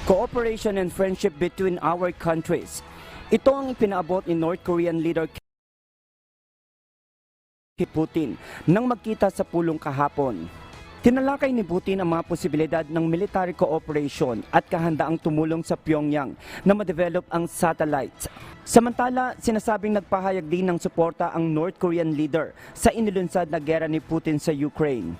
cooperation and friendship between our countries. Ito ang ipinaabot ni North Korean leader Putin nang magkita sa pulong kahapon. Tinalakay ni Putin ang mga posibilidad ng military cooperation at kahandaang tumulong sa Pyongyang na ma-develop ang satellites. Samantala, sinasabing nagpahayag din ng suporta ang North Korean leader sa inilunsad na gera ni Putin sa Ukraine.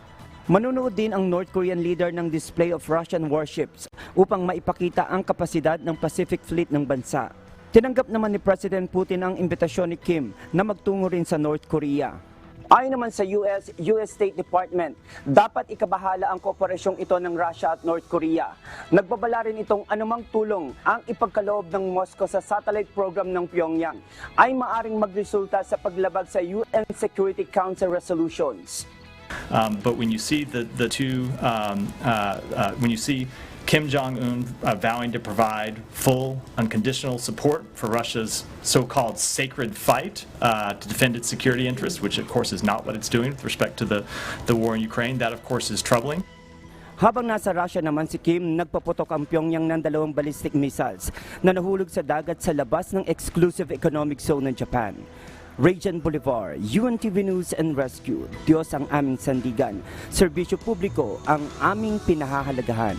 Manunood din ang North Korean leader ng display of Russian warships upang maipakita ang kapasidad ng Pacific Fleet ng bansa. Tinanggap naman ni President Putin ang imbitasyon ni Kim na magtungo rin sa North Korea. Ayon naman sa US State Department, dapat ikabahala ang kooperasyong ito ng Russia at North Korea. Nagbabala rin itong anumang tulong ang ipagkaloob ng Moscow sa satellite program ng Pyongyang ay maaring magresulta sa paglabag sa UN Security Council resolutions. But when you see when you see Kim Jong-un vowing to provide full, unconditional support for Russia's so-called sacred fight to defend its security interests, which of course is not what it's doing with respect to the war in Ukraine, that of course is troubling. Habang nasa Russia naman si Kim, nagpaputok ang Pyongyang ng 2 ballistic missiles na nahulog sa dagat sa labas ng exclusive economic zone ng Japan. Regent Bolivar, UNTV News and Rescue. Diyos ang aming sandigan. Serbisyo publiko ang aming pinahahalagahan.